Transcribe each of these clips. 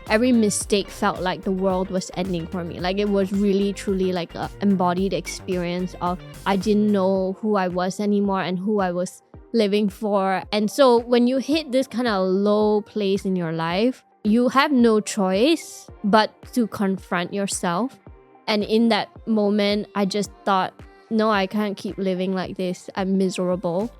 every mistake felt like the world was ending for me. Like it was really truly like an embodied experience of I didn't know who I was anymore and who I was living for. And so when you hit this kind of low place in your life, you have no choice but to confront yourself. And in that moment, I just thought, no, I can't keep living like this. I'm miserable.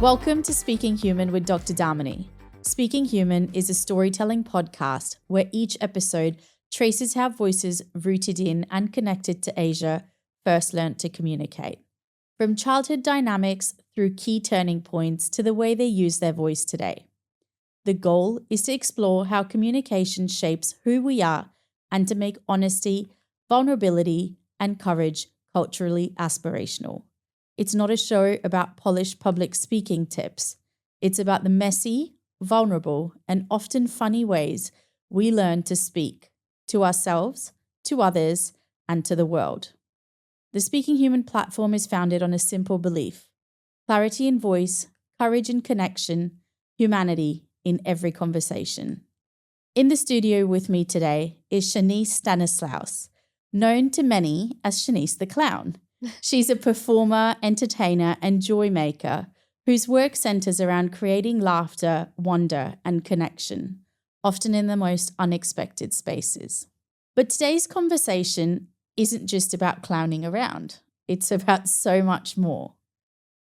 Welcome to Speaking Human with Dr. Damini. Speaking Human is a storytelling podcast where each episode traces how voices rooted in and connected to Asia first learnt to communicate. From childhood dynamics through key turning points to the way they use their voice today. The goal is to explore how communication shapes who we are and to make honesty, vulnerability, and courage culturally aspirational. It's not a show about polished public speaking tips. It's about the messy, vulnerable, and often funny ways we learn to speak to ourselves, to others, and to the world. The Speaking Human platform is founded on a simple belief: clarity in voice, courage in connection, humanity in every conversation. In the studio with me today is Shanice Stanislaus, known to many as Shanice the Clown. She's a performer, entertainer, and joy maker whose work centers around creating laughter, wonder, and connection, often in the most unexpected spaces. But today's conversation isn't just about clowning around. It's about so much more.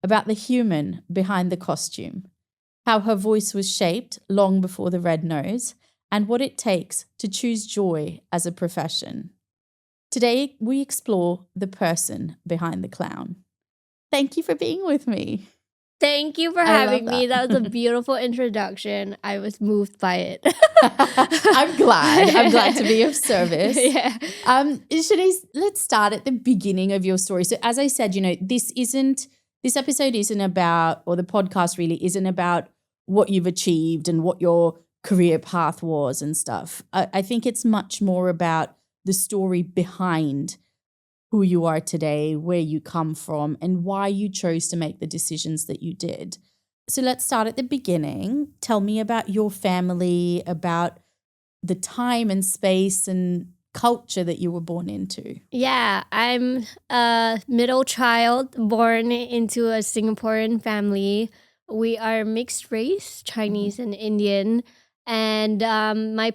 About the human behind the costume, how her voice was shaped long before the red nose, and what it takes to choose joy as a profession. Today, we explore the person behind the clown. Thank you for being with me. Thank you for having me. That was a beautiful introduction. I was moved by it. I'm glad to be of service. Yeah. Shanice, let's start at the beginning of your story. So as I said, this episode isn't about, or the podcast really isn't about what you've achieved and what your career path was and stuff. I think it's much more about the story behind who you are today, where you come from, and why you chose to make the decisions that you did. So let's start at the beginning. Tell me about your family, about the time and space and culture that you were born into. Yeah, I'm a middle child born into a Singaporean family. We are mixed race, Chinese and Indian. And my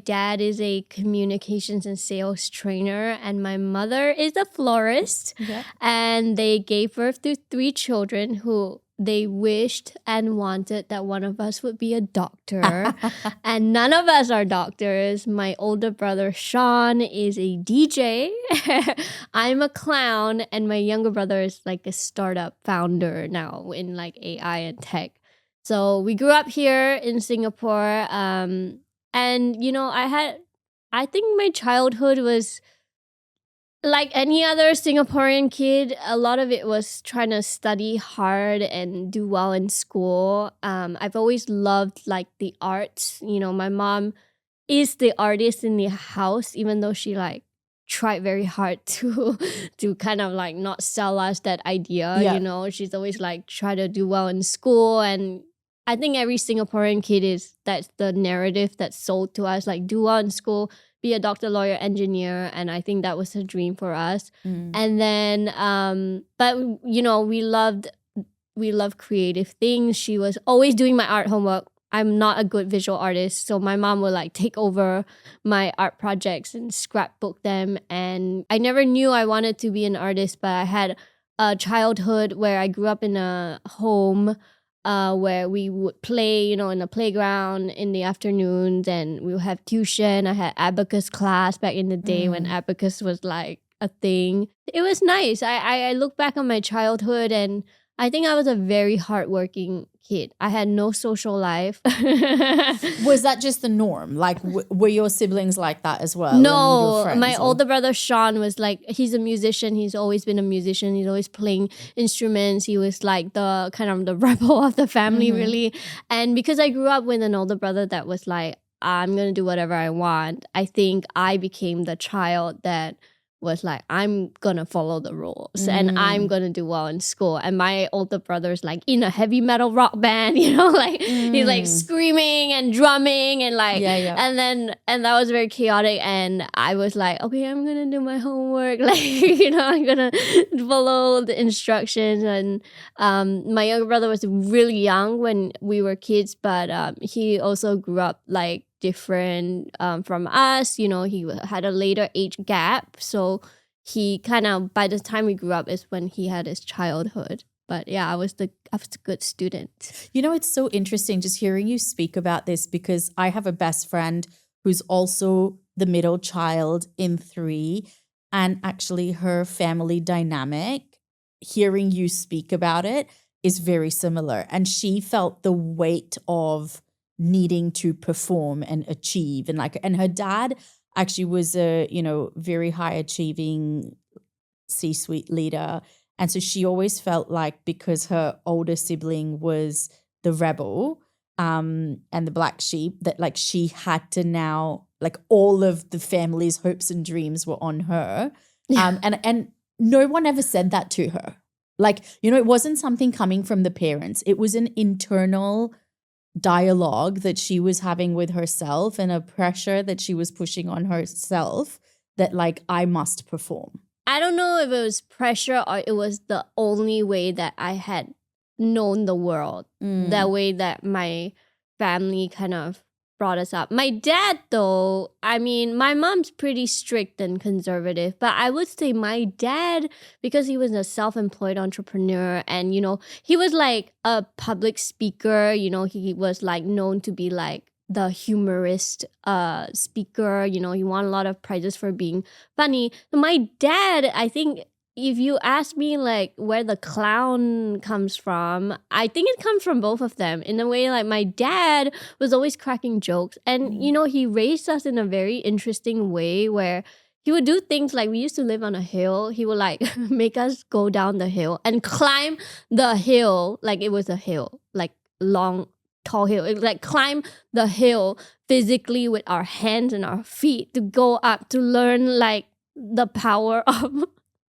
dad is a communications and sales trainer, and my mother is a florist. Yeah. And they gave birth to 3 children who they wished and wanted that one of us would be a doctor. And none of us are doctors. My older brother, Sean, is a DJ. I'm a clown. And my younger brother is like a startup founder now in like AI and tech. So we grew up here in Singapore, and I think my childhood was like any other Singaporean kid. A lot of it was trying to study hard and do well in school. I've always loved like the arts. My mom is the artist in the house, even though she like tried very hard to kind of like not sell us that idea. Yeah. She's always like try to do well in school, and I think every Singaporean kid that's the narrative that's sold to us, like do well in school, be a doctor, lawyer, engineer. And I think that was a dream for us. And then, but we loved creative things. She was always doing my art homework. I'm not a good visual artist, so my mom would like take over my art projects and scrapbook them. And I never knew I wanted to be an artist, but I had a childhood where I grew up in a home where we would play, in the playground in the afternoons, and we would have tuition. I had abacus class back in the day when abacus was like a thing. It was nice. I look back on my childhood, and I think I was a very hardworking kid. I had no social life. Was that just the norm? Like, were your siblings like that as well? No, my older brother Sean was like, he's a musician. He's always been a musician. He's always playing instruments. He was like the kind of the rebel of the family, really. And because I grew up with an older brother that was like, I'm going to do whatever I want, I think I became the child that was like, I'm gonna follow the rules and I'm gonna do well in school. And my older brother's like in a heavy metal rock band, like he's like screaming and drumming and like and that was very chaotic. And I was like, okay, I'm gonna do my homework, like I'm gonna follow the instructions. And my younger brother was really young when we were kids, but he also grew up like different from us. He had a later age gap, so he kind of, by the time we grew up is when he had his childhood. But yeah, I was a good student. It's so interesting just hearing you speak about this, because I have a best friend who's also the middle child in 3, and actually her family dynamic, hearing you speak about it, is very similar. And she felt the weight of needing to perform and achieve, and her dad actually was a very high achieving C-suite leader, and so she always felt like, because her older sibling was the rebel and the black sheep, that like she had to now, like, all of the family's hopes and dreams were on her. And no one ever said that to her. Like, it wasn't something coming from the parents. It was an internal dialogue that she was having with herself, and a pressure that she was pushing on herself, that like, I must perform. I don't know if it was pressure or it was the only way that I had known the world, that way that my family kind of brought us up. My dad, though, I mean, my mom's pretty strict and conservative, but I would say my dad, because he was a self-employed entrepreneur and, he was like a public speaker, he was like known to be like the humorist speaker, he won a lot of prizes for being funny. So my dad, I think, if you ask me like where the clown comes from, I think it comes from both of them. In a way, like my dad was always cracking jokes, and he raised us in a very interesting way where he would do things like, we used to live on a hill. He would like make us go down the hill and climb the hill like it was a hill, like long, tall hill. It, like climb the hill physically with our hands and our feet to go up to learn like the power of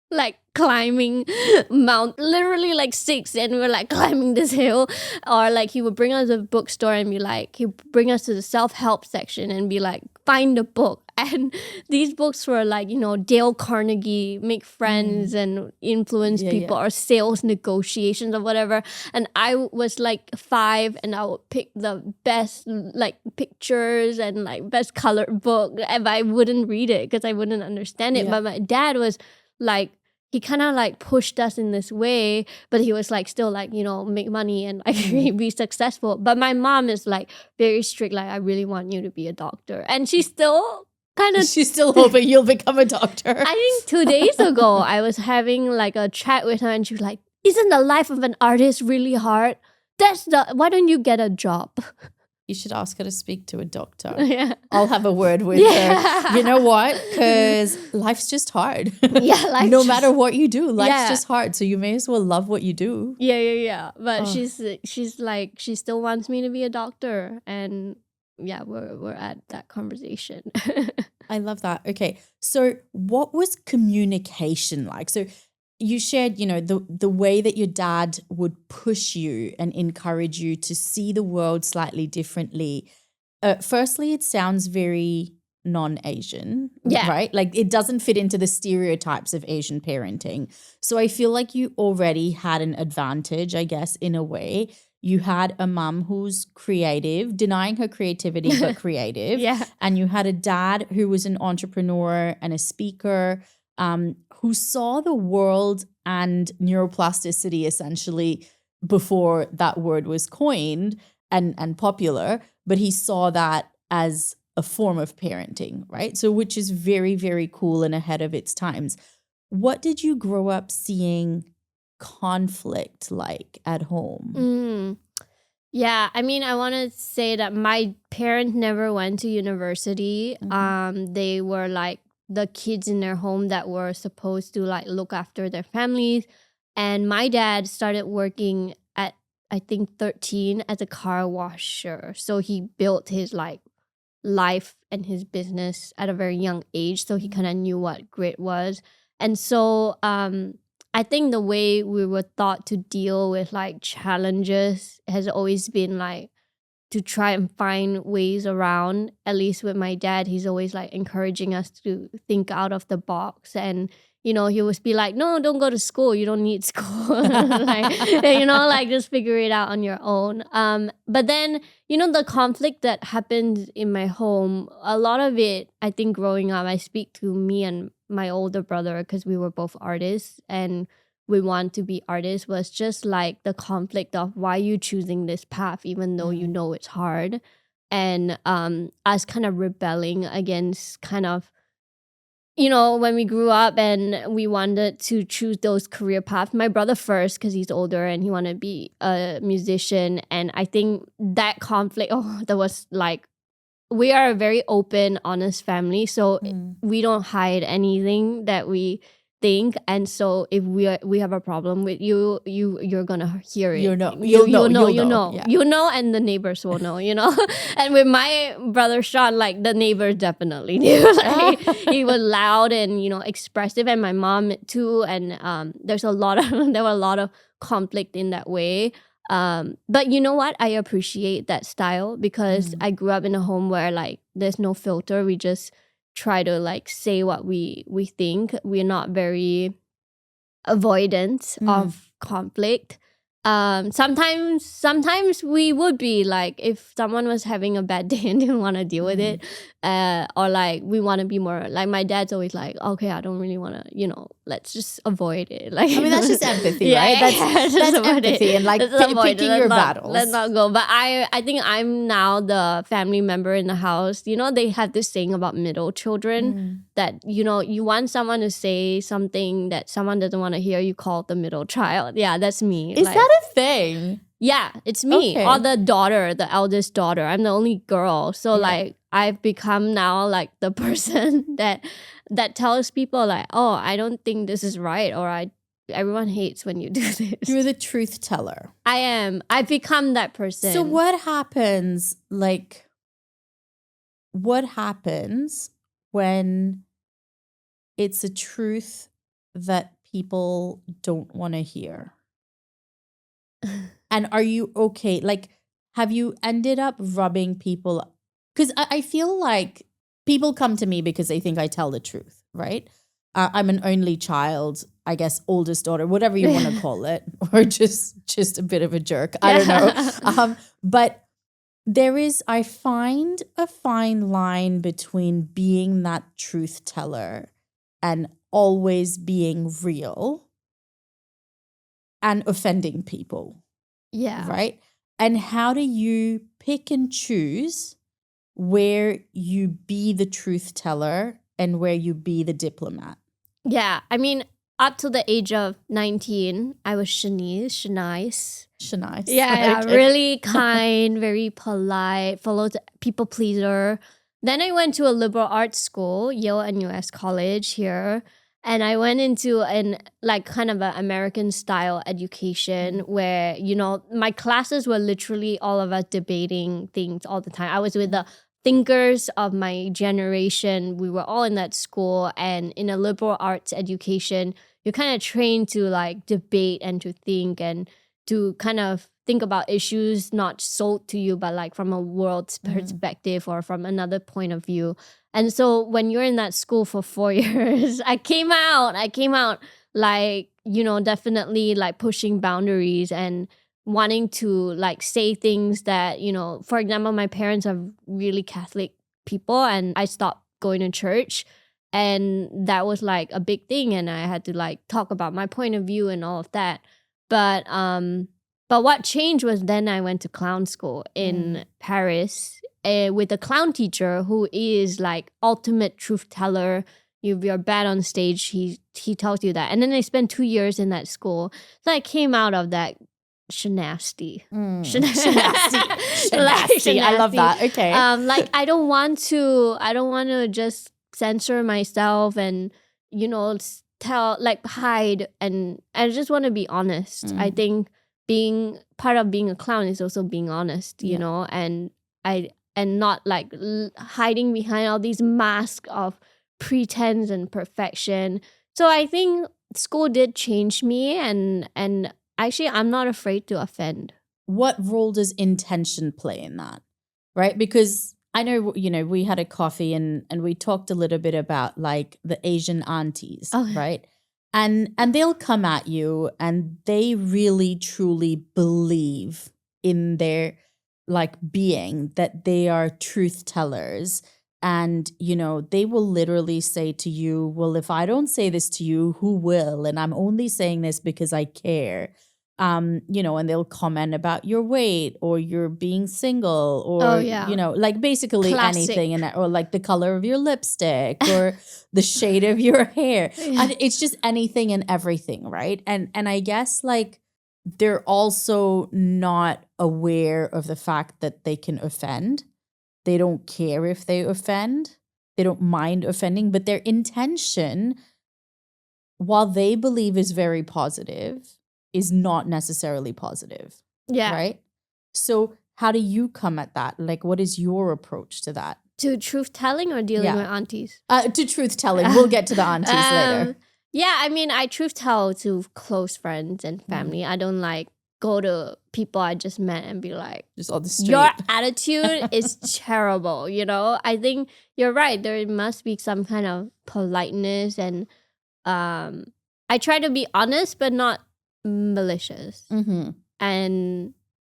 like climbing mount, literally like 6, and we're like climbing this hill. Or like he would bring us to a bookstore and be like, he'd bring us to the self-help section and be like, find a book. And these books were like, Dale Carnegie, make friends and influence people, or sales negotiations or whatever. And I was like 5, and I would pick the best like pictures and like best colored book, and I wouldn't read it because I wouldn't understand it. But my dad was like, he kind of like pushed us in this way, but he was like still like, make money and like be successful. But my mom is like very strict, like, I really want you to be a doctor. And she's still she's still hoping you'll become a doctor. I think 2 days ago, I was having like a chat with her, and she was like, isn't the life of an artist really hard? Why don't you get a job? You should ask her to speak to a doctor. Yeah. I'll have a word with her. You know what? Because life's just hard. Yeah, no matter what you do, life's just hard. So you may as well love what you do. Yeah. But she's like, she still wants me to be a doctor, and yeah, we're at that conversation. I love that. Okay, so what was communication like? So you shared, the way that your dad would push you and encourage you to see the world slightly differently. Firstly, it sounds very non-Asian, right? Like it doesn't fit into the stereotypes of Asian parenting. So I feel like you already had an advantage, I guess, in a way. You had a mum who's creative, denying her creativity, but creative. And you had a dad who was an entrepreneur and a speaker, who saw the world and neuroplasticity essentially before that word was coined and popular, but he saw that as a form of parenting, right? So which is very, very cool and ahead of its times. What did you grow up seeing conflict like at home? Yeah, I mean, I want to say that my parents never went to university. They were like the kids in their home that were supposed to like look after their families. And my dad started working at, I think, 13 as a car washer. So he built his like life and his business at a very young age, so he kind of knew what grit was. And so I think the way we were taught to deal with like challenges has always been like to try and find ways around. At least with my dad, he's always like encouraging us to think out of the box. And he would be like, no, don't go to school, you don't need school. Like, like just figure it out on your own. But then the conflict that happens in my home, a lot of it, I think growing up, I speak to me and my older brother, because we were both artists and we want to be artists, was just like the conflict of why you choosing this path even though you know it's hard, and us kind of rebelling against kind of when we grew up and we wanted to choose those career paths. My brother first, because he's older and he wanted to be a musician, and I think that conflict, that was like, we are a very open, honest family, so we don't hide anything that we think. And so if we have a problem with you're gonna hear it. You'll know, yeah. And the neighbors will know. And with my brother Sean, like the neighbors definitely knew. Like, he was loud and expressive, and my mom too. And there were a lot of conflict in that way. But you know what? I appreciate that style, because I grew up in a home where like there's no filter. We just try to like say what we think. We're not very avoidant of conflict. Sometimes we would be like, if someone was having a bad day and didn't want to deal with it, or like we want to be more like, my dad's always like, okay, I don't really want to, let's just avoid it. Like, I mean, that's just empathy, right? That's empathy and like picking your battles. Let's not go. But I think I'm now the family member in the house. They have this saying about middle children that, you want someone to say something that someone doesn't want to hear, you call it the middle child. Yeah, that's me. Is that a thing? Yeah, it's me. Okay. Or the eldest daughter. I'm the only girl. So like I've become now like the person that tells people like, oh, I don't think this is right, or everyone hates when you do this. You're the truth teller. I am. I've become that person. So what happens when it's a truth that people don't want to hear? And are you okay? Like, have you ended up rubbing people? Because I feel like people come to me because they think I tell the truth, right? I'm an only child, I guess, oldest daughter, whatever you want to call it, or just a bit of a jerk. I don't know. But I find a fine line between being that truth teller and always being real and offending people. Yeah. Right? And how do you pick and choose where you be the truth teller and where you be the diplomat? Yeah. I mean, up to the age of 19, I was Shanice. Yeah, okay. Really kind, very polite, people pleaser. Then I went to a liberal arts school, Yale and US College here. And I went into kind of an American style education where, my classes were literally all of us debating things all the time. I was with the thinkers of my generation. We were all in that school, and in a liberal arts education, you're kind of trained to like debate and to think and to kind of think about issues not sold to you, but like from a world's perspective or from another point of view. And so when you're in that school for 4 years, I came out like, definitely like pushing boundaries and wanting to like say things that, for example, my parents are really Catholic people, and I stopped going to church. And that was like a big thing. And I had to like talk about my point of view and all of that. But what changed was then I went to clown school in Paris with a clown teacher who is like ultimate truth teller. If you're bad on stage, he tells you that. And then I spent 2 years in that school. So I came out of that shenasty. Shenasty. I love that. Okay. Like I don't want to just censor myself and, hide. And I just want to be honest. I think being part of being a clown is also being honest, and I and not like hiding behind all these masks of pretense and perfection. So I think school did change me, and actually I'm not afraid to offend. What role does intention play in that? Right? Because I know, we had a coffee and we talked a little bit about like the Asian aunties, right? And they'll come at you and they really truly believe in their like being that they are truth tellers. And, they will literally say to you, well, if I don't say this to you, who will? And I'm only saying this because I care. And they'll comment about your weight or you're being single or, like basically Classic. anything or like the color of your lipstick or the shade of your hair. And it's just anything and everything, right? And I guess like they're also not aware of the fact that they can offend. They don't care if they offend. They don't mind offending, but their intention, while they believe is very positive, is not necessarily positive. Yeah. Right? So how do you come at that? Like, what is your approach to that? To truth telling or dealing with aunties? To truth telling. We'll get to the aunties later. Yeah, I mean, I truth tell to close friends and family. I don't like go to people I just met and be like, just on the street. Your attitude is terrible, I think you're right. There must be some kind of politeness, and I try to be honest but not malicious. And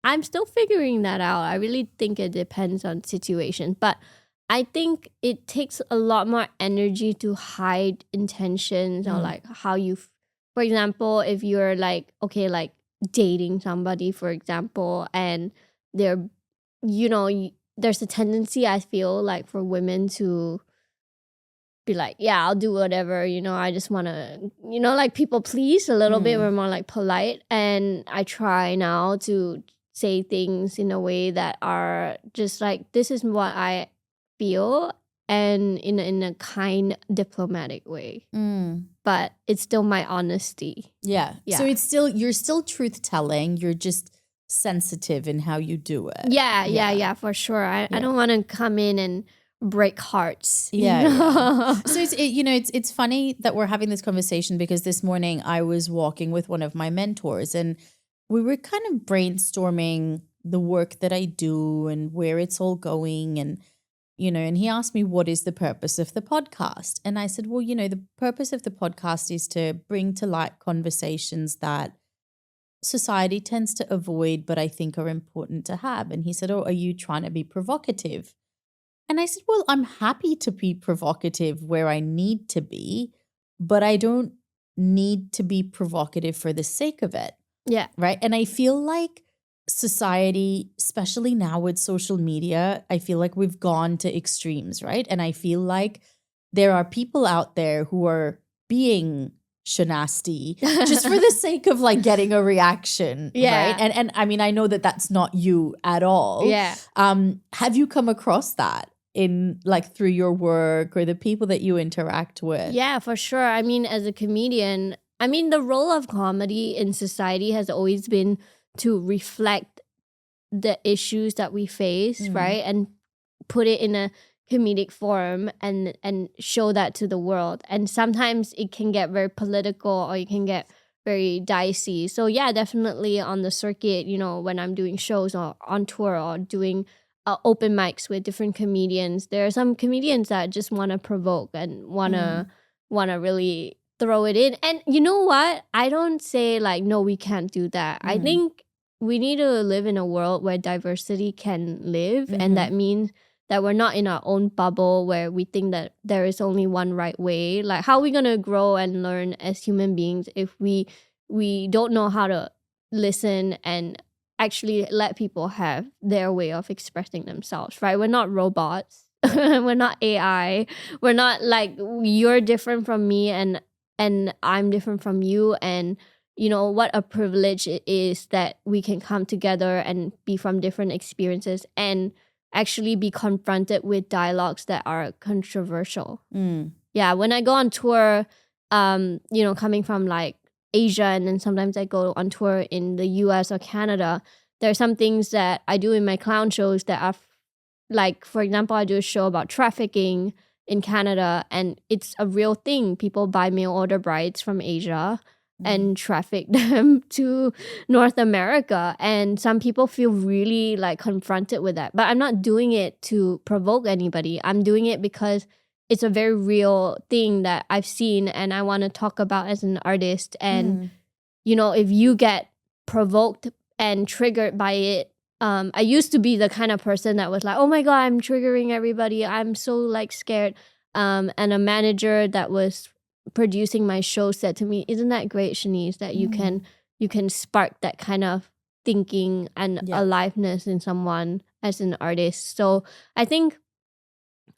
I'm still figuring that out. I really think it depends on situation, but I think it takes a lot more energy to hide intentions or like how you, for example, if you're like, okay, like dating somebody, for example, and they're, there's a tendency, I feel like, for women to be like, yeah, I'll do whatever, I just want to, like people please a little bit. We're more like polite. And I try now to say things in a way that are just like, this is what I feel, and in a kind, diplomatic way. But it's still my honesty. Yeah. So you're still truth telling. You're just sensitive in how you do it. Yeah, for sure. I don't want to come in and break hearts. Yeah. So it's funny that we're having this conversation because this morning I was walking with one of my mentors and we were kind of brainstorming the work that I do and where it's all going, and and he asked me, what is the purpose of the podcast? And I said, well, the purpose of the podcast is to bring to light conversations that society tends to avoid, but I think are important to have. And he said, oh, are you trying to be provocative? And I said, well, I'm happy to be provocative where I need to be, but I don't need to be provocative for the sake of it. Yeah. Right. And I feel like society, especially now with social media, I feel like we've gone to extremes, right? And I feel like there are people out there who are being shenasty just for the sake of like getting a reaction, right? And I mean, I know that that's not you at all. Yeah. Have you come across that in like through your work or the people that you interact with? Yeah, for sure. I mean, as a comedian, the role of comedy in society has always been to reflect the issues that we face, right? And put it in a comedic form and show that to the world. And sometimes it can get very political or it can get very dicey. So yeah, definitely on the circuit, when I'm doing shows or on tour or doing open mics with different comedians, there are some comedians that just want to provoke and want to really throw it in. And you know what? I don't say like, no, we can't do that. I think we need to live in a world where diversity can live. And that means that we're not in our own bubble where we think that there is only one right way. Like, how are we going to grow and learn as human beings if we don't know how to listen and actually let people have their way of expressing themselves, right? We're not robots. We're not AI. We're not like, you're different from me and I'm different from you. And what a privilege it is that we can come together and be from different experiences and actually be confronted with dialogues that are controversial. Yeah, when I go on tour, coming from like Asia, and then sometimes I go on tour in the US or Canada, there are some things that I do in my clown shows that are like, for example, I do a show about trafficking in Canada, and it's a real thing. People buy mail order brides from Asia and traffic them to North America. And some people feel really like confronted with that. But I'm not doing it to provoke anybody. I'm doing it because it's a very real thing that I've seen and I want to talk about as an artist. And, you know, if you get provoked and triggered by it, I used to be the kind of person that was like, oh my God, I'm triggering everybody. I'm so like scared. And a manager that was producing my show said to me, isn't that great, Shanice, that you can spark that kind of thinking and aliveness in someone as an artist. So I think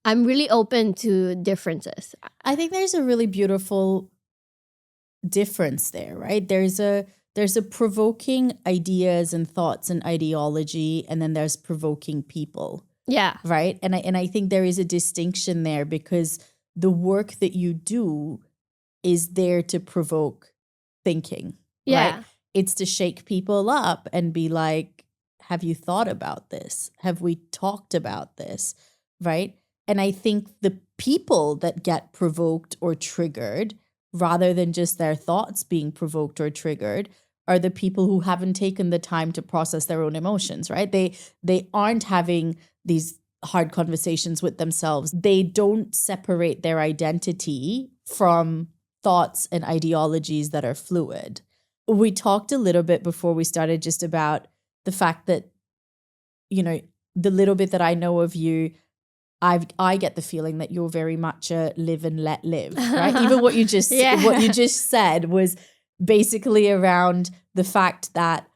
I'm really open to differences. I think there's a really beautiful difference there, right? There's a provoking ideas and thoughts and ideology, and then there's provoking people. Yeah. Right? And I think there is a distinction there, because the work that you do is there to provoke thinking. Yeah. Right? It's to shake people up and be like, have you thought about this? Have we talked about this? Right? And I think the people that get provoked or triggered, rather than just their thoughts being provoked or triggered, are the people who haven't taken the time to process their own emotions, right? They aren't having these hard conversations with themselves. They don't separate their identity from thoughts and ideologies that are fluid. We talked a little bit before we started just about the fact that, you know, the little bit that I know of you, I get the feeling that you're very much a live and let live, right? Even what you just what you just said was basically around the fact that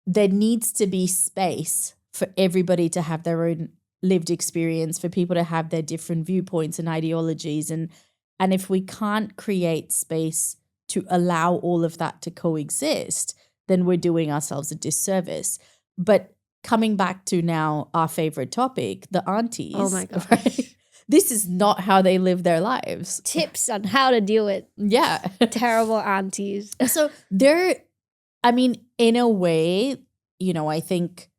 there needs to be space for everybody to have their own lived experience, for people to have their different viewpoints and ideologies. And if we can't create space to allow all of that to coexist, then we're doing ourselves a disservice. But coming back to now our favorite topic, the aunties. Oh my God. Right? This is not how they live their lives. Tips on how to deal with terrible aunties. So in a way, you know, I think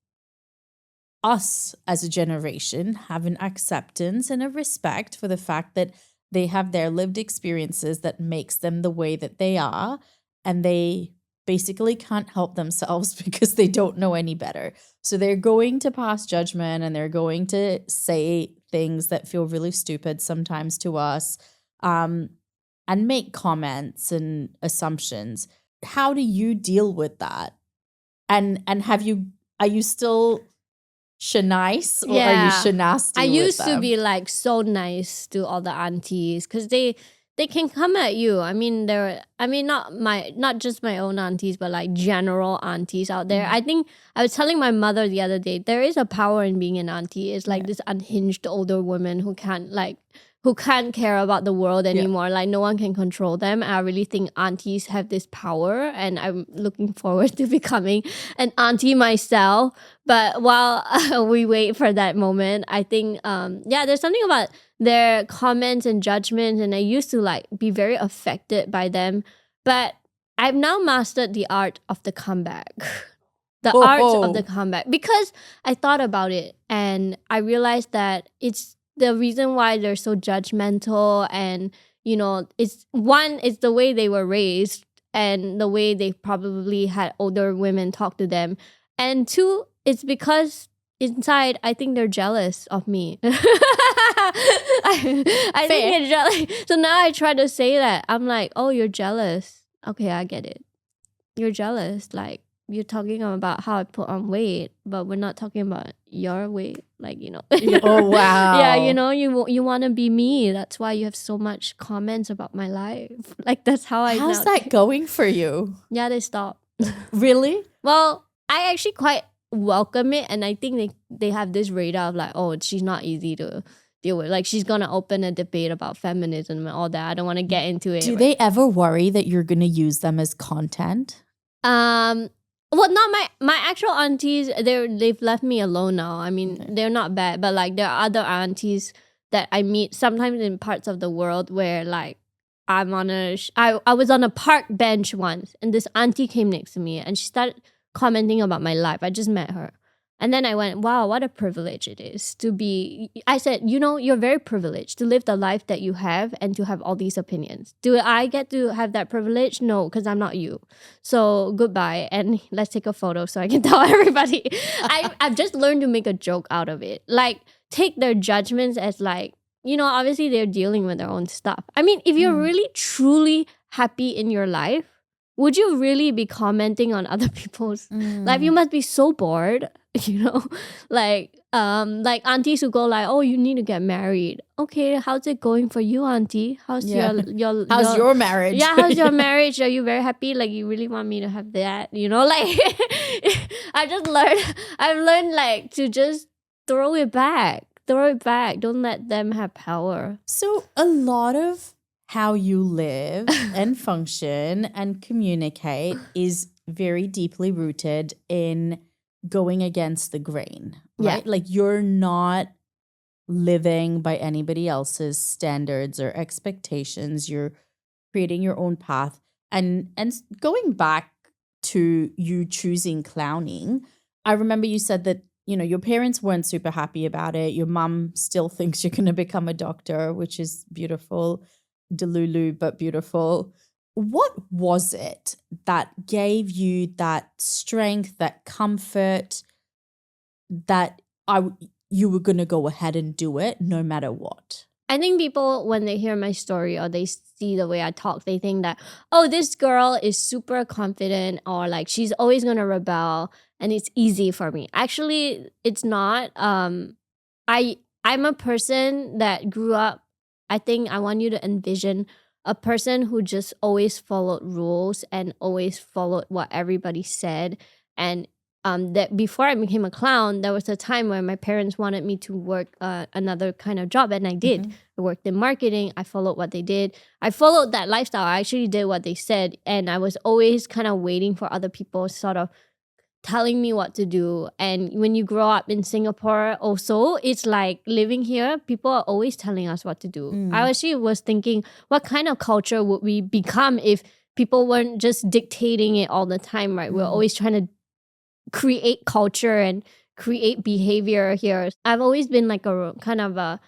us as a generation have an acceptance and a respect for the fact that they have their lived experiences that makes them the way that they are, and they basically can't help themselves because they don't know any better. So they're going to pass judgment, and they're going to say things that feel really stupid sometimes to us, and make comments and assumptions. How do you deal with that? And are you still Shanice, or are you Shanasti? I used to be like so nice to all the aunties because they can come at you. I mean, not just my own aunties, but like general aunties out there. I think I was telling my mother the other day, there is a power in being an auntie. It's like this unhinged older woman who can't care about the world anymore. Like no one can control them. I really think aunties have this power, and I'm looking forward to becoming an auntie myself. But while we wait for that moment, I think there's something about their comments and judgments, and I used to like be very affected by them. But I've now mastered the art of the comeback. Art of the comeback, because I thought about it and I realized that it's the reason why they're so judgmental, and you know, it's the way they were raised and the way they probably had older women talk to them, and two, it's because inside I think they're jealous of me. I think they're jealous. So now I try to say that. I'm like, oh, you're jealous. Okay, I get it. You're jealous. Like, you're talking about how I put on weight, but we're not talking about your weight. Like, you know. Oh, wow. Yeah, you know, you want to be me. That's why you have so much comments about my life. Like, that's how I How's that going for you? Yeah, they stop. Really? Well, I actually quite welcome it, and I think they have this radar of like, oh, she's not easy to deal with. Like, she's gonna open a debate about feminism and all that. I don't want to get into it. Do they ever worry that you're gonna use them as content? Well, not my actual aunties. They've left me alone now. I mean, they're not bad, but like there are other aunties that I meet sometimes in parts of the world where like I was on a park bench once, and this auntie came next to me, and she started commenting about my life. I just met her, And then I went, wow, what a privilege it is to be. I said, you're very privileged to live the life that you have and to have all these opinions. Do I get to have that privilege? No, because I'm not you. So goodbye. And let's take a photo so I can tell everybody. I've just learned to make a joke out of it. Like, take their judgments as like, obviously they're dealing with their own stuff. I mean, if you're really, truly happy in your life, would you really be commenting on other people's life? You must be so bored, like aunties who go like, oh, you need to get married. Okay, how's it going for you, auntie? How's how's your marriage? Yeah, how's your marriage? Are you very happy? Like, you really want me to have that? Like I've learned like to just throw it back. Don't let them have power. So a lot of how you live and function and communicate is very deeply rooted in going against the grain, right? Yeah. Like, you're not living by anybody else's standards or expectations. You're creating your own path. And going back to you choosing clowning, I remember you said that, your parents weren't super happy about it. Your mom still thinks you're going to become a doctor, which is beautiful. Delulu, but beautiful. What was it that gave you that strength, that comfort, that you were going to go ahead and do it no matter what? I think people, when they hear my story or they see the way I talk, they think that, oh, this girl is super confident, or like she's always going to rebel and it's easy for me. Actually, it's not. I'm a person that grew up. I think I want you to envision a person who just always followed rules and always followed what everybody said. And that before I became a clown, there was a time where my parents wanted me to work another kind of job, and I did. Mm-hmm. I worked in marketing. I followed what they did. I followed that lifestyle. I actually did what they said, and I was always kind of waiting for other people sort of telling me what to do. And when you grow up in Singapore also, it's like living here, people are always telling us what to do. I actually was thinking, what kind of culture would we become if people weren't just dictating it all the time, right? We're always trying to create culture and create behavior here. I've always been like a kind of a,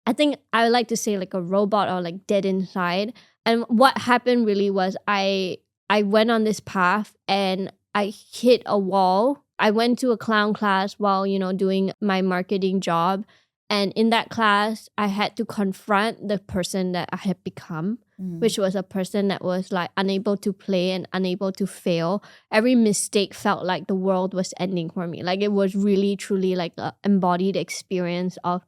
I think I like to say like a robot or like dead inside. And what happened really was I went on this path and I hit a wall. I went to a clown class while, doing my marketing job. And in that class, I had to confront the person that I had become, which was a person that was like unable to play and unable to fail. Every mistake felt like the world was ending for me. Like, it was really, truly like an embodied experience of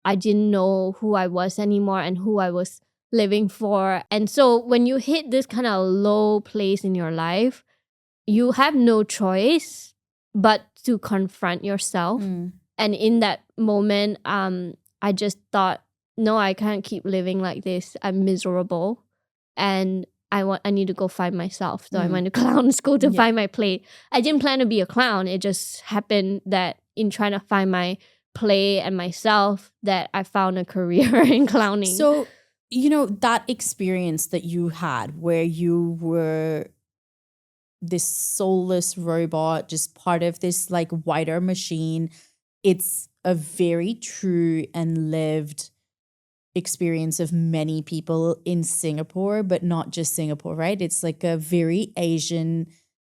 I didn't know who I was anymore and who I was living for. And so when you hit this kind of low place in your life, you have no choice but to confront yourself. And in that moment, I just thought, no, I can't keep living like this. I'm miserable. And I need to go find myself. So I went to clown school to find my play. I didn't plan to be a clown. It just happened that in trying to find my play and myself, that I found a career in clowning. So, that experience that you had where you were this soulless robot, just part of this like wider machine, it's a very true and lived experience of many people in Singapore, but not just Singapore, right? It's like a very Asian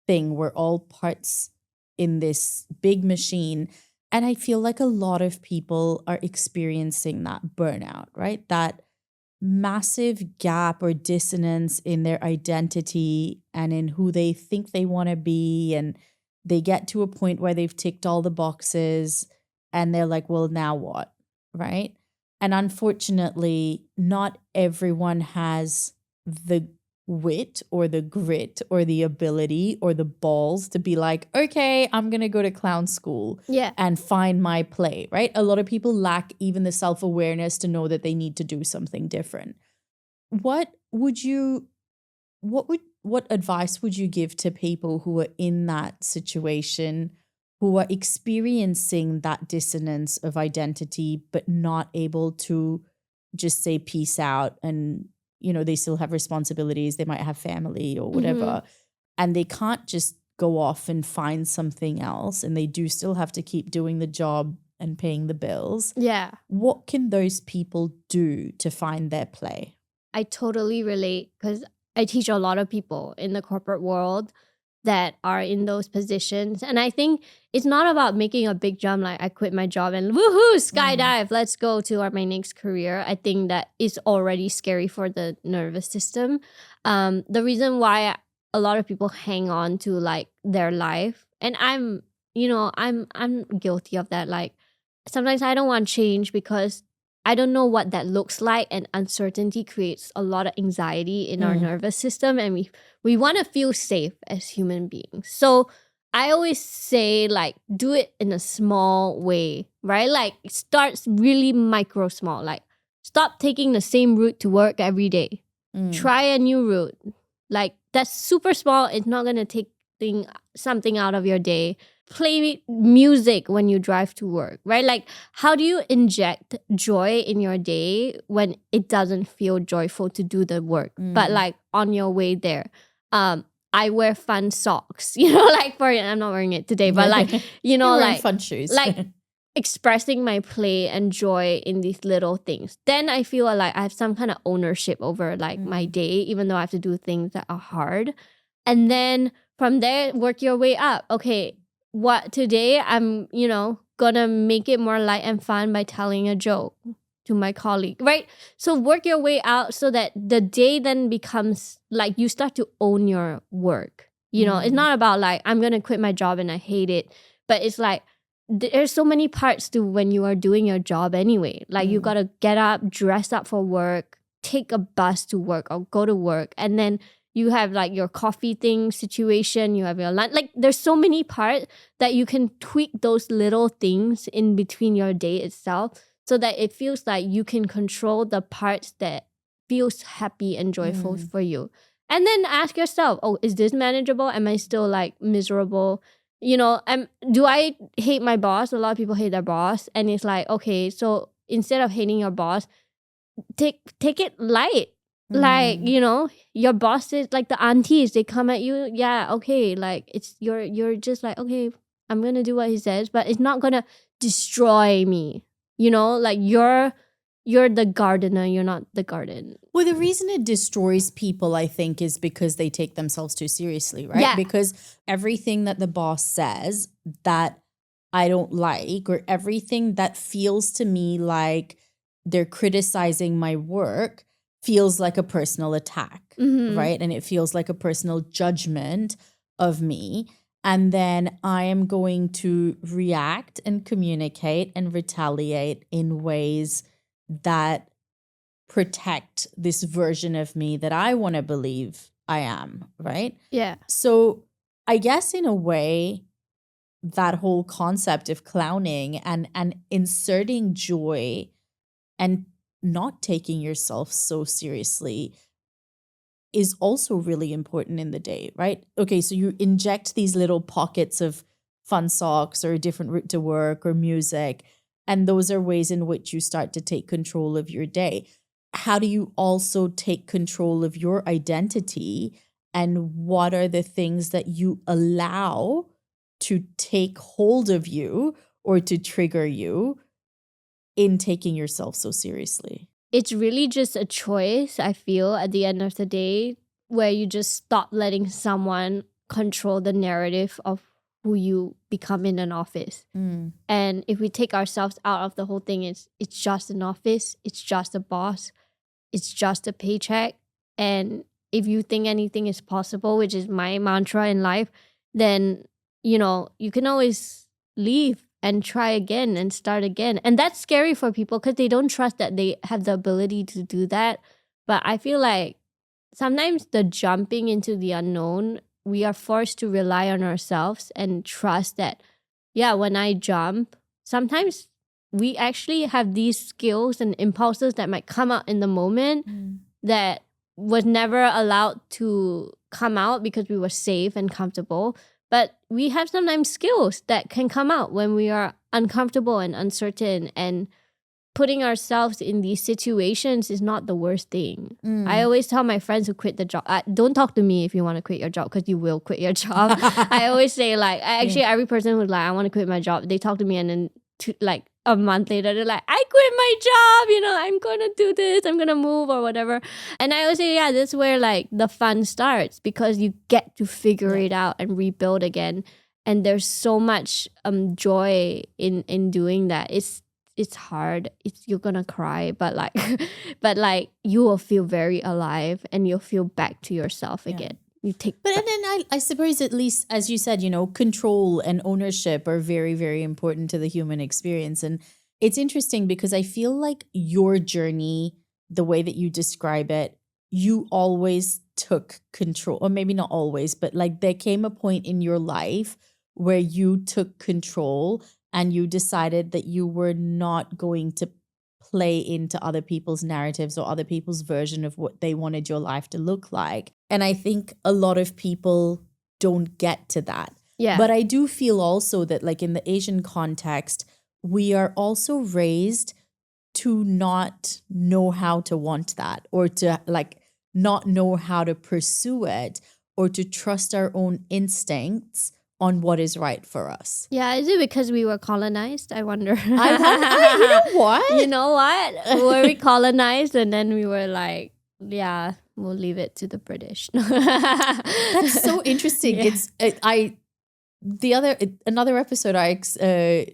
thing. We're all parts in this big machine. And I feel like a lot of people are experiencing that burnout, right? That massive gap or dissonance in their identity and in who they think they want to be. And they get to a point where they've ticked all the boxes and they're like, well, now what? Right? And unfortunately, not everyone has the wit or the grit or the ability or the balls to be like, okay, I'm going to go to clown school and find my play, right? A lot of people lack even the self-awareness to know that they need to do something different. What advice would you give to people who are in that situation, who are experiencing that dissonance of identity, but not able to just say peace out and they still have responsibilities, they might have family or whatever, and they can't just go off and find something else and they do still have to keep doing the job and paying the bills. Yeah. What can those people do to find their play? I totally relate because I teach a lot of people in the corporate world that are in those positions. And I think it's not about making a big jump, like I quit my job and woohoo, skydive, let's go to my next career. I think that is already scary for the nervous system. The reason why a lot of people hang on to like their life, and I'm guilty of that. Like sometimes I don't want change because I don't know what that looks like, and uncertainty creates a lot of anxiety in our nervous system, and we want to feel safe as human beings. So I always say like do it in a small way, right? Like start really micro small, like stop taking the same route to work every day. Try a new route. Like that's super small. It's not going to take something out of your day. Play music when you drive to work, right? Like how do you inject joy in your day when it doesn't feel joyful to do the work, but like on your way there? I wear fun socks, like I'm not wearing it today, but like, like fun shoes. like expressing my play and joy in these little things. Then I feel like I have some kind of ownership over like my day, even though I have to do things that are hard. And then from there, work your way up. Okay, what today I'm, gonna make it more light and fun by telling a joke to my colleague, right? So work your way out so that the day then becomes like you start to own your work. It's not about like, I'm gonna quit my job and I hate it, but it's like, there's so many parts to when you are doing your job anyway. Like you gotta get up, dress up for work, take a bus to work or go to work, and then you have like your coffee thing situation, you have your lunch. Like there's so many parts that you can tweak those little things in between your day itself so that it feels like you can control the parts that feels happy and joyful for you. And then ask yourself, oh, is this manageable? Am I still like miserable? Do I hate my boss? A lot of people hate their boss. And it's like, okay, so instead of hating your boss, take it light. Like, your bosses, like the aunties, they come at you. Yeah, okay. Like it's you're just like, okay, I'm going to do what he says, but it's not going to destroy me. Like you're the gardener, you're not the garden. Well, the reason it destroys people, I think, is because they take themselves too seriously, right? Yeah. Because everything that the boss says that I don't like, or everything that feels to me like they're criticizing my work, feels like a personal attack, right? And it feels like a personal judgment of me. And then I am going to react and communicate and retaliate in ways that protect this version of me that I want to believe I am, right? Yeah. So I guess in a way, that whole concept of clowning and inserting joy and not taking yourself so seriously is also really important in the day, right? Okay, so you inject these little pockets of fun socks or a different route to work or music, and those are ways in which you start to take control of your day. How do you also take control of your identity, and what are the things that you allow to take hold of you or to trigger you in taking yourself so seriously? It's really just a choice, I feel, at the end of the day, where you just stop letting someone control the narrative of who you become in an office. And if we take ourselves out of the whole thing, it's just an office, it's just a boss, it's just a paycheck. And if you think anything is possible, which is my mantra in life, then, you can always leave and try again and start again. And that's scary for people because they don't trust that they have the ability to do that. But I feel like sometimes the jumping into the unknown, we are forced to rely on ourselves and trust that, yeah, when I jump, sometimes we actually have these skills and impulses that might come out in the moment that was never allowed to come out because we were safe and comfortable. But we have sometimes skills that can come out when we are uncomfortable and uncertain. And putting ourselves in these situations is not the worst thing. I always tell my friends who quit the job, don't talk to me if you want to quit your job, because you will quit your job. I always say like, every person who's like, I want to quit my job, they talk to me and then like a month later, they're like, I quit my job, I'm going to do this, I'm going to move or whatever. And I always say, yeah, this is where like the fun starts, because you get to figure it out and rebuild again. And there's so much joy in doing that. It's hard. You're gonna cry, but like you will feel very alive and you'll feel back to yourself again. And then I suppose, at least as you said, control and ownership are very, very important to the human experience. And it's interesting because I feel like your journey, the way that you describe it, you always took control, or maybe not always, but like there came a point in your life where you took control and you decided that you were not going to play into other people's narratives or other people's version of what they wanted your life to look like. And I think a lot of people don't get to that. Yeah. But I do feel also that like in the Asian context, we are also raised to not know how to want that, or to like not know how to pursue it, or to trust our own instincts on what is right for us. Yeah, is it because we were colonized? I wonder. You know what? You know what? Were we colonized and then we were like, yeah, we'll leave it to the British. That's so interesting. Yeah. Another episode I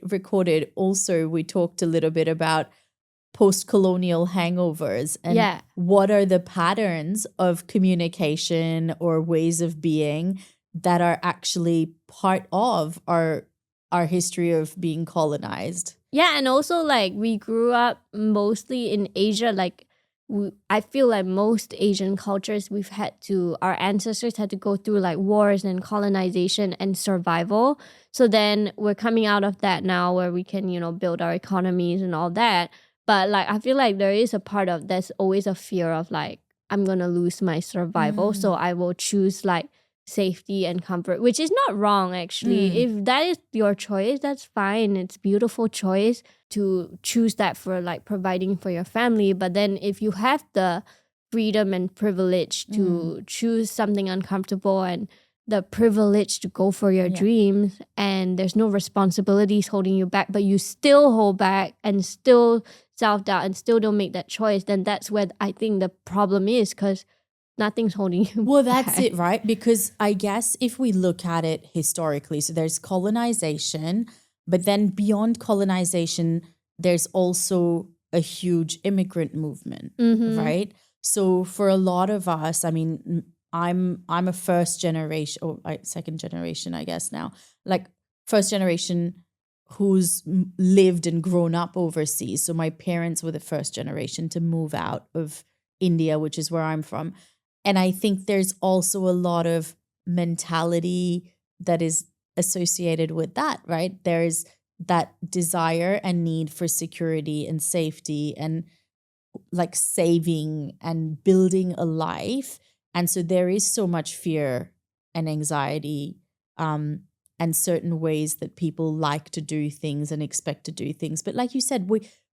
recorded also, we talked a little bit about post-colonial hangovers and what are the patterns of communication or ways of being that are actually part of our history of being colonized. Yeah, and also like we grew up mostly in Asia. Like I feel like most Asian cultures, our ancestors had to go through like wars and colonization and survival. So then we're coming out of that now where we can, build our economies and all that. But like I feel like there is a part of there's always a fear of like, I'm gonna lose my survival. So I will choose like safety and comfort, which is not wrong actually. If that is your choice, that's fine. It's a beautiful choice to choose that for like providing for your family. But then if you have the freedom and privilege to choose something uncomfortable and the privilege to go for your dreams, and there's no responsibilities holding you back, but you still hold back and still self-doubt and still don't make that choice, then that's where I think the problem is, because nothing's holding you Well, back. that's it, right? Because I guess if we look at it historically, so there's colonization, but then beyond colonization, there's also a huge immigrant movement, right? So for a lot of us, I mean, I'm a first generation, or second generation, I guess now, like first generation who's lived and grown up overseas. So my parents were the first generation to move out of India, which is where I'm from. And I think there's also a lot of mentality that is associated with that, right? There's that desire and need for security and safety and like saving and building a life. And so there is so much fear and anxiety and certain ways that people like to do things and expect to do things. But like you said,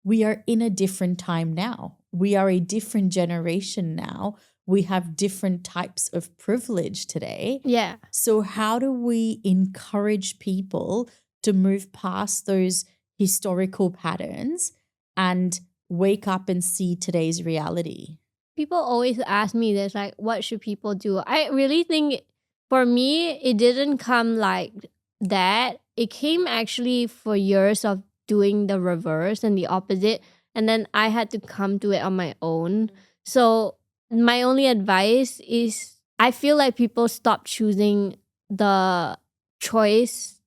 we are in a different time now. We are a different generation now. We have different types of privilege today. Yeah. So how do we encourage people to move past those historical patterns and wake up and see today's reality? People always ask me this, like, what should people do? I really think for me, it didn't come like that. It came actually for years of doing the reverse and the opposite. And then I had to come to it on my own. So my only advice is I feel like people stop choosing the choice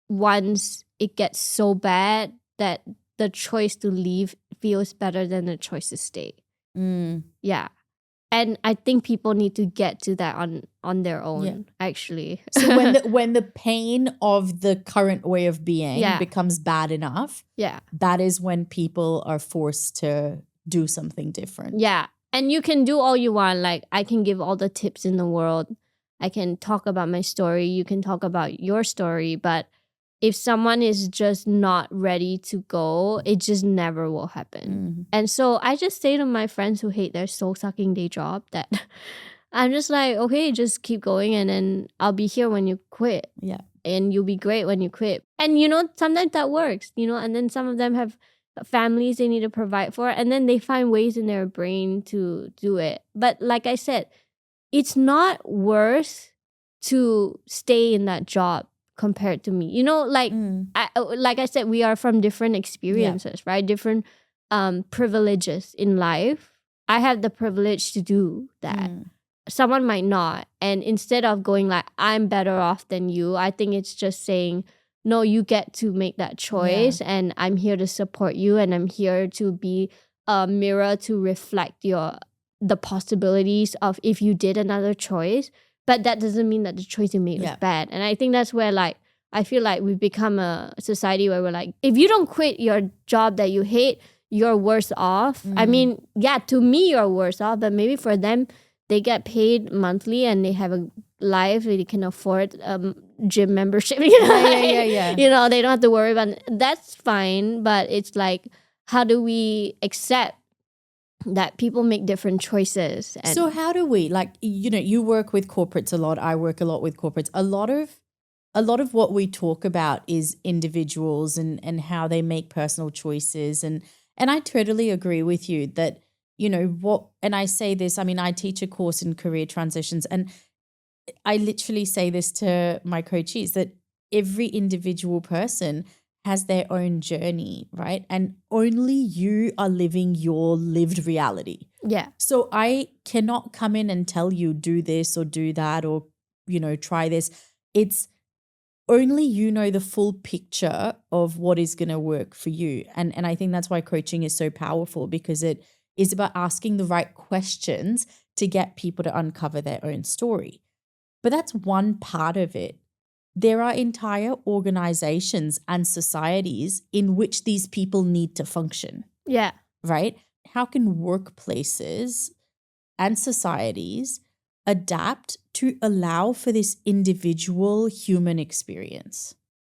once it gets so bad that the choice to leave feels better than the choice to stay. Yeah. And I think people need to get to that on their own, actually. So when the pain of the current way of being becomes bad enough, that is when people are forced to do something different. Yeah. And you can do all you want. Like, I can give all the tips in the world. I can talk about my story. You can talk about your story. But if someone is just not ready to go, it just never will happen. And so I just say to my friends who hate their soul-sucking day job that I'm just like, okay, just keep going, and then I'll be here when you quit. Yeah. And you'll be great when you quit. And sometimes that works, and then some of them have families they need to provide for, and then they find ways in their brain to do it. But like I said, it's not worse to stay in that job compared to me. Like I said, we are from different experiences, right? Different privileges in life. I have the privilege to do that. Someone might not. And instead of going like, I'm better off than you, I think it's just saying, no, you get to make that choice, and I'm here to support you, and I'm here to be a mirror to reflect the possibilities of if you did another choice. But that doesn't mean that the choice you made was bad. And I think that's where like I feel like we've become a society where we're like, if you don't quit your job that you hate, you're worse off. I mean, yeah, to me you're worse off, but maybe for them, they get paid monthly and they have a life, they can afford gym membership. Yeah. They don't have to worry about it. That's fine, but it's like, how do we accept that people make different choices? And so how do we, like, you work with corporates a lot, I work a lot with corporates. A lot of what we talk about is individuals and how they make personal choices. And I totally agree with you that, and I say this, I mean, I teach a course in career transitions, and I literally say this to my coachees, that every individual person has their own journey, right? And only you are living your lived reality. Yeah. So I cannot come in and tell you do this or do that or, try this. It's only you know the full picture of what is going to work for you. And I think that's why coaching is so powerful, because it is about asking the right questions to get people to uncover their own story. But that's one part of it. There are entire organizations and societies in which these people need to function. Yeah. Right? How can workplaces and societies adapt to allow for this individual human experience?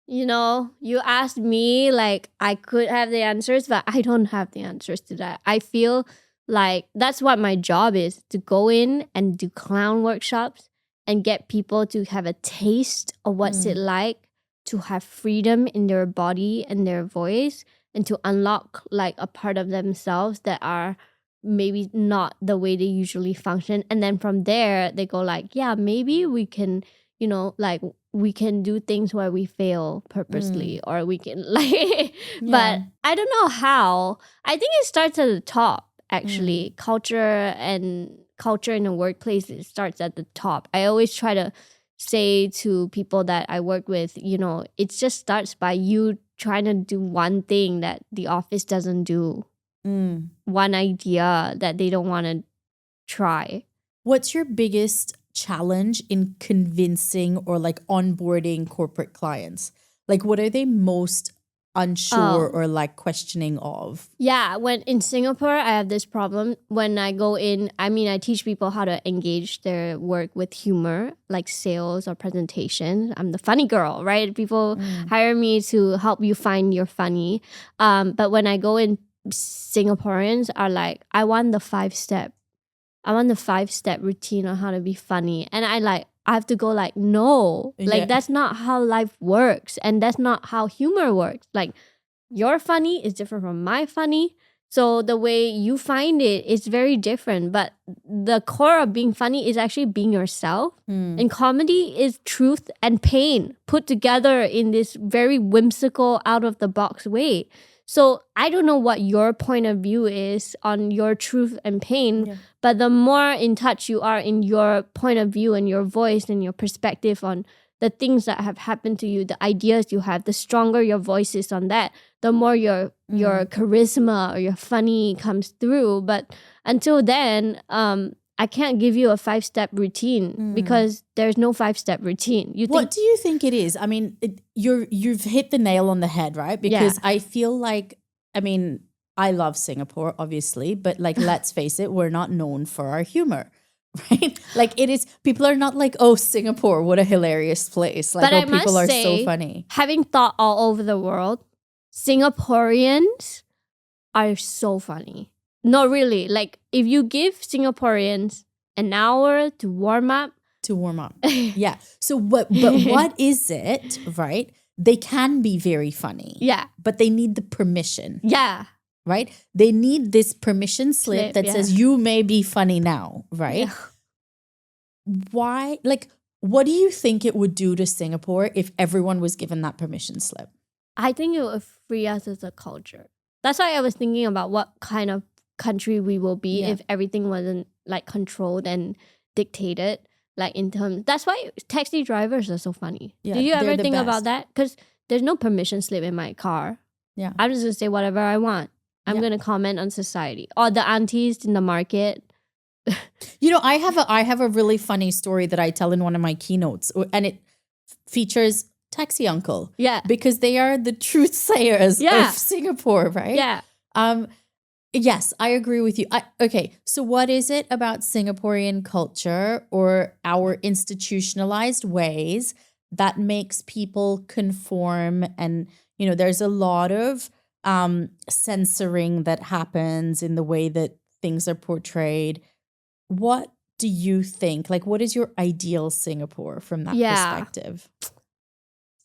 You asked me, like, I could have the answers, but I don't have the answers to that. I feel like that's what my job is, to go in and do clown workshops and get people to have a taste of what's it like to have freedom in their body and their voice, and to unlock like a part of themselves that are maybe not the way they usually function. And then from there, they go like, yeah, maybe we can, like we can do things where we fail purposely, or we can like, but I don't know how. I think it starts at the top, actually. Culture in a workplace, it starts at the top. I always try to say to people that I work with, it just starts by you trying to do one thing that the office doesn't do. One idea that they don't want to try. What's your biggest challenge in convincing or like onboarding corporate clients? Like, what are they most unsure or like questioning of? Yeah, when in Singapore, I have this problem. When I go in, I teach people how to engage their work with humor, like sales or presentation. I'm the funny girl, right? People hire me to help you find your funny. But when I go in, Singaporeans are like, I want the 5-step routine on how to be funny. And I have to go like, no, like that's not how life works. And that's not how humor works. Like, your funny is different from my funny. So the way you find it is very different. But the core of being funny is actually being yourself. And comedy is truth and pain put together in this very whimsical, out of the box way. So I don't know what your point of view is on your truth and pain, but the more in touch you are in your point of view and your voice and your perspective on the things that have happened to you, the ideas you have, the stronger your voice is on that, the more your charisma or your funny comes through. But until then, I can't give you a 5-step routine because there's no 5-step routine. What do you think it is? I mean, you've hit the nail on the head, right? Because I feel like, I love Singapore, obviously, but like, let's face it, we're not known for our humor, right? Like it is, people are not like, oh, Singapore, what a hilarious place. Like, But I people must are say, so funny. having thought all over the world, Singaporeans are so funny. No, really. Like if you give Singaporeans an hour to warm up. Yeah. So but what is it, right? They can be very funny. Yeah. But they need the permission. Yeah. Right? They need this permission slip that says you may be funny now, right? Yeah. Why? Like, what do you think it would do to Singapore if everyone was given that permission slip? I think it would free us as a culture. That's why I was thinking about what kind of country we will be if everything wasn't like controlled and dictated. Like in terms, that's why taxi drivers are so funny. Yeah, do you ever they're the think about best. that? Because there's no permission slip in my car. Yeah. I'm just gonna say whatever I want. I'm gonna comment on society or the aunties in the market. You know, I have a really funny story that I tell in one of my keynotes, and it features taxi uncle. Yeah. Because they are the truth sayers of Singapore, right? Yeah. Yes, I agree with you. Okay, so what is it about Singaporean culture or our institutionalized ways that makes people conform? And, you know, there's a lot of censoring that happens in the way that things are portrayed. What do you think? Like, what is your ideal Singapore from that perspective?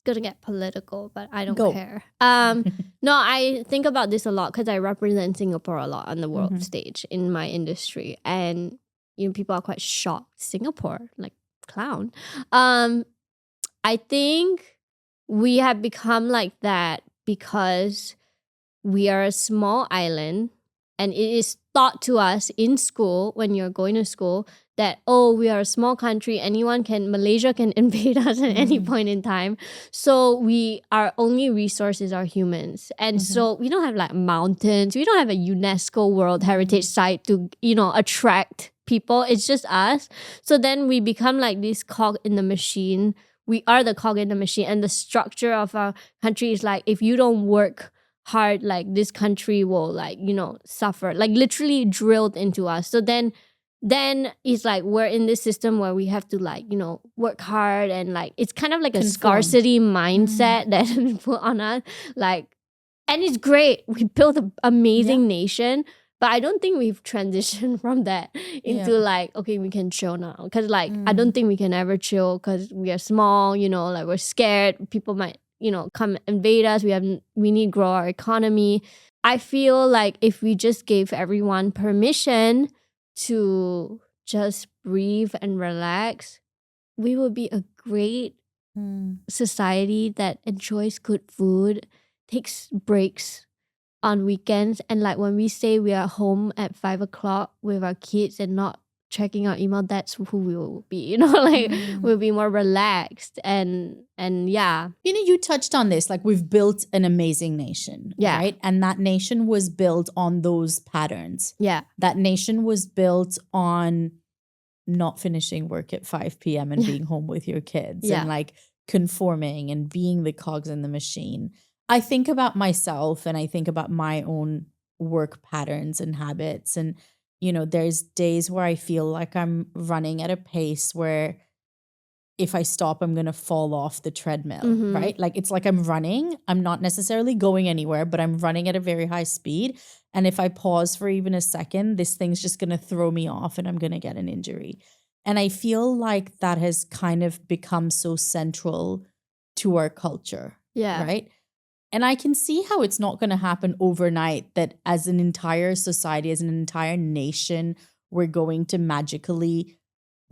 Gonna get political, but I don't Go. care. No, I think about this a lot because I represent Singapore a lot on the world stage in my industry, and you know people are quite shocked. Singapore, like clown. I think we have become like that because we are a small island, and it is taught to us in school when you're going to school that, oh, we are a small country. Malaysia can invade us at any point in time. So our only resources are humans. And so we don't have like mountains. We don't have a UNESCO World Heritage Site to, you know, attract people. It's just us. So then we become like this cog in the machine. We are the cog in the machine. And the structure of our country is like, if you don't work hard, like this country will like, you know, suffer, like literally drilled into us. So then it's like we're in this system where we have to like, you know, work hard, and like it's kind of like a scarcity mindset that is put on us. Like, and it's great. We built an amazing nation, but I don't think we've transitioned from that into like, okay, we can chill now. Because like I don't think we can ever chill because we are small, you know, like we're scared. People might, you know, come invade us. We need to grow our economy. I feel like if we just gave everyone permission to just breathe and relax, we would be a great society that enjoys good food, takes breaks on weekends, and like when we say we are home at 5 o'clock with our kids and not checking our email, that's who we will be, you know, like we'll be more relaxed and yeah. You know, you touched on this, like we've built an amazing nation, right? And that nation was built on those patterns. Yeah. That nation was built on not finishing work at 5 p.m. and being home with your kids and like conforming and being the cogs in the machine. I think about myself and I think about my own work patterns and habits, and you know, there's days where I feel like I'm running at a pace where if I stop, I'm going to fall off the treadmill, right? Like it's like I'm running. I'm not necessarily going anywhere, but I'm running at a very high speed. And if I pause for even a second, this thing's just going to throw me off and I'm going to get an injury. And I feel like that has kind of become so central to our culture, right? And I can see how it's not going to happen overnight, that as an entire society, as an entire nation, we're going to magically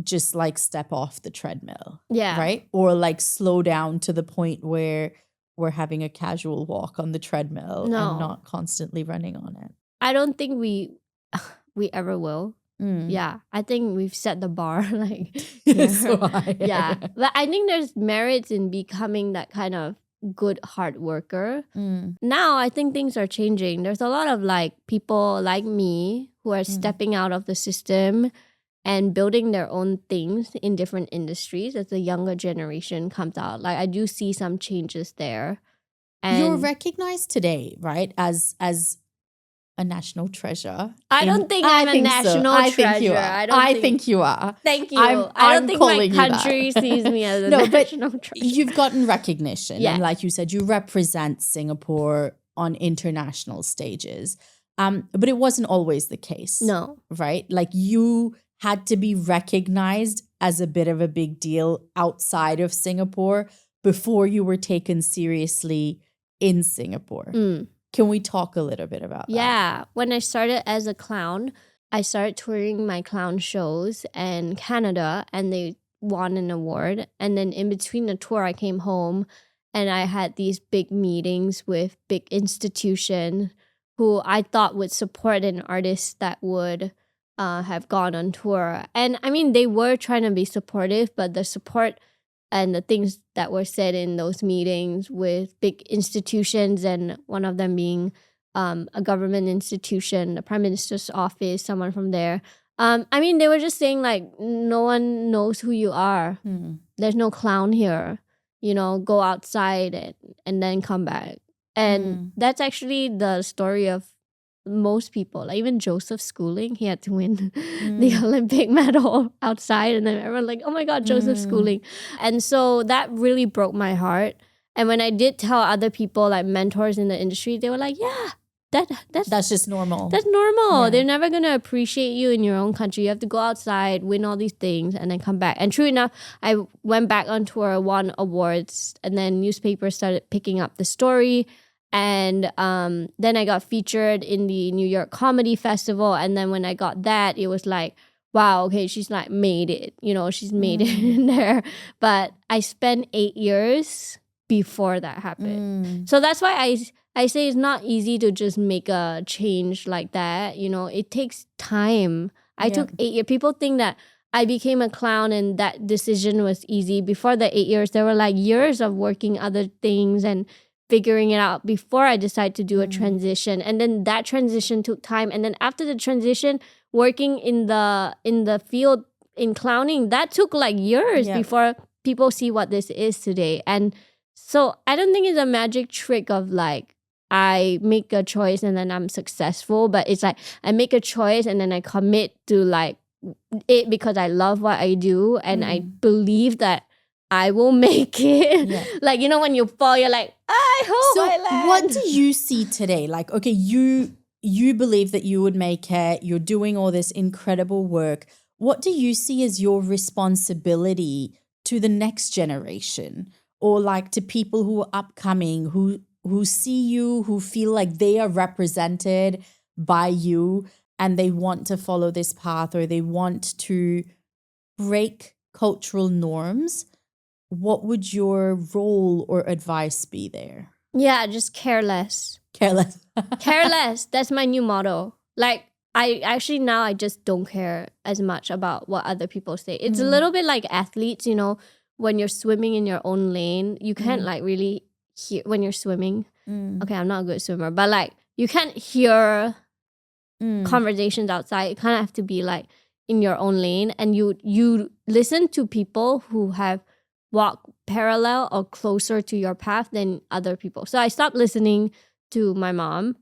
just like step off the treadmill. Right? Or like slow down to the point where we're having a casual walk on the treadmill and not constantly running on it. I don't think we ever will. Yeah. I think we've set the bar like So high. Yeah. But I think there's merits in becoming that kind of good hard worker. Now I think things are changing. There's a lot of like people like me who are stepping out of the system and building their own things in different industries as the younger generation comes out. Like I do see some changes there. And you're recognized today, right? As a national treasure. I don't think I'm a national I treasure. think you are. I think you are. Thank you. I'm I don't think my calling you that. country sees me as a No, but national treasure. you've gotten recognition. Yeah. And like you said, you represent Singapore on international stages. But it wasn't always the case. No. Right? Like you had to be recognized as a bit of a big deal outside of Singapore before you were taken seriously in Singapore. Can we talk a little bit about that? Yeah. When I started as a clown, I started touring my clown shows in Canada and they won an award. And then in between the tour, I came home and I had these big meetings with big institutions who I thought would support an artist that would have gone on tour. And I mean, they were trying to be supportive, but the support and the things that were said in those meetings with big institutions, and one of them being a government institution, the Prime Minister's office, someone from there. I mean, they were just saying like, no one knows who you are. There's no clown here. You know, go outside and then come back. And that's actually the story of most people. Like even Joseph Schooling, he had to win the Olympic medal outside, and then everyone like, oh my God, Joseph Schooling. And so that really broke my heart. And when I did tell other people, like mentors in the industry, they were like, yeah, that's just normal. That's normal. Yeah. They're never going to appreciate you in your own country. You have to go outside, win all these things, and then come back. And true enough, I went back on tour, won awards, and then newspapers started picking up the story. And then I got featured in the New York Comedy Festival. And then when I got that, it was like, wow, okay, she's like made it. You know, she's made it in there. But I spent 8 years before that happened. So that's why I say it's not easy to just make a change like that. You know, it takes time. I took 8 years. People think that I became a clown and that decision was easy. Before the 8 years, there were like years of working other things and figuring it out before I decided to do a transition. And then that transition took time. And then after the transition, working in the field in clowning, that took like years before people see what this is today. And so I don't think it's a magic trick of like, I make a choice and then I'm successful. But it's like, I make a choice and then I commit to like it because I love what I do. And I believe that I will make it. Yeah. Like, you know, when you fall, you're like, I hope I land. What do you see today? Like, okay, you believe that you would make it. You're doing all this incredible work. What do you see as your responsibility to the next generation, or like to people who are upcoming, who see you, who feel like they are represented by you and they want to follow this path or they want to break cultural norms? What would your role or advice be there? Yeah, just care less. Care less. Care less. That's my new motto. Like, I just don't care as much about what other people say. It's a little bit like athletes, you know, when you're swimming in your own lane, you can't like really hear when you're swimming. Okay, I'm not a good swimmer, but like you can't hear conversations outside. You kind of have to be like in your own lane, and you listen to people who have walked parallel or closer to your path than other people. So I stopped listening to my mom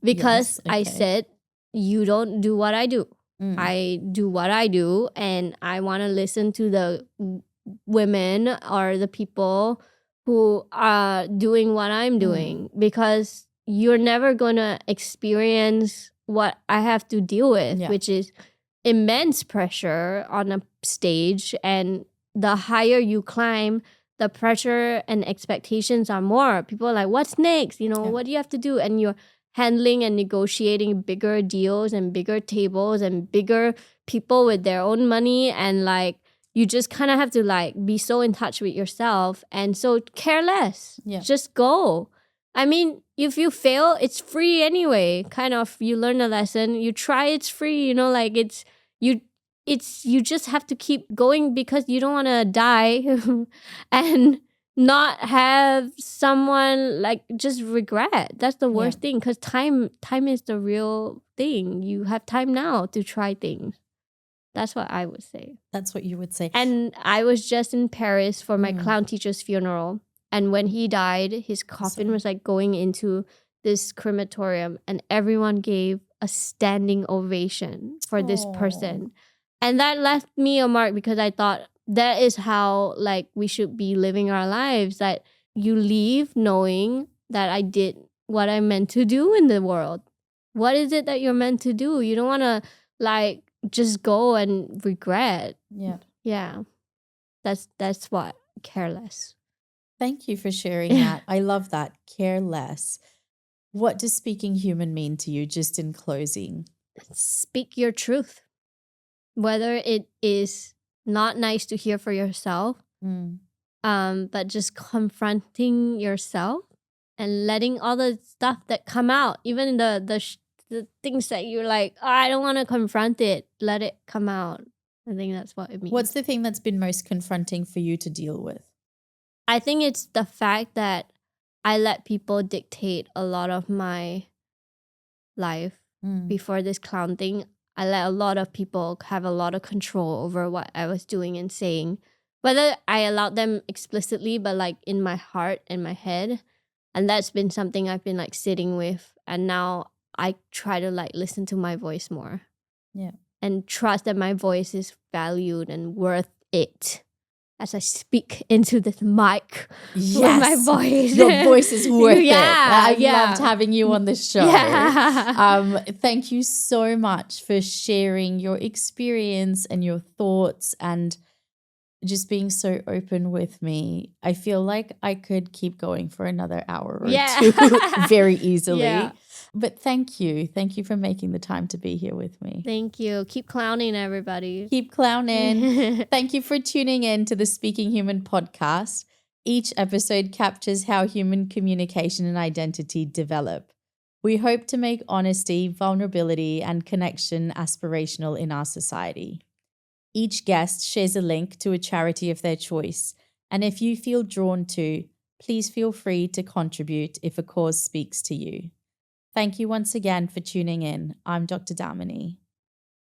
because I said, you don't do what I do. I do what I do, and I want to listen to the women or the people who are doing what I'm doing, because you're never going to experience what I have to deal with, which is immense pressure on a stage. And the higher you climb, the pressure and expectations are more. People are like, what's next? You know, what do you have to do? And you're handling and negotiating bigger deals and bigger tables and bigger people with their own money. And like, you just kind of have to like be so in touch with yourself. And so care less. Just go. I mean, if you fail, it's free anyway. Kind of, you learn a lesson, you try, it's free, you know, like you just have to keep going because you don't want to die and not have someone like just regret. That's the worst thing, because time is the real thing. You have time now to try things. That's what I would say. That's what you would say. And I was just in Paris for my clown teacher's funeral. And when he died, his coffin was like going into this crematorium and everyone gave a standing ovation for this Aw. person. And that left me a mark because I thought that is how like we should be living our lives, that you leave knowing that I did what I meant to do in the world. What is it that you're meant to do? You don't want to like just go and regret. Yeah. Yeah. That's what careless. Thank you for sharing that. I love that. Care less. What does speaking human mean to you, just in closing? Speak your truth. Whether it is not nice to hear for yourself, but just confronting yourself and letting all the stuff that come out, even the things that you're like, oh, I don't want to confront it, let it come out. I think that's what it means. What's the thing that's been most confronting for you to deal with? I think it's the fact that I let people dictate a lot of my life. Before this clown thing, I let a lot of people have a lot of control over what I was doing and saying. Whether I allowed them explicitly, but like in my heart and my head. And that's been something I've been like sitting with. And now I try to like listen to my voice more. Yeah. And trust that my voice is valued and worth it. As I speak into this mic with my voice. Your voice is worth it. I've yeah. loved having you on the show. Yeah. Thank you so much for sharing your experience and your thoughts and just being so open with me. I feel like I could keep going for another hour or two very easily. Yeah. But thank you. Thank you for making the time to be here with me. Thank you. Keep clowning, everybody. Keep clowning. Thank you for tuning in to the Speaking Human podcast. Each episode captures how human communication and identity develop. We hope to make honesty, vulnerability, and connection aspirational in our society. Each guest shares a link to a charity of their choice, and if you feel drawn to, please feel free to contribute if a cause speaks to you. Thank you once again for tuning in. I'm Dr. Damini.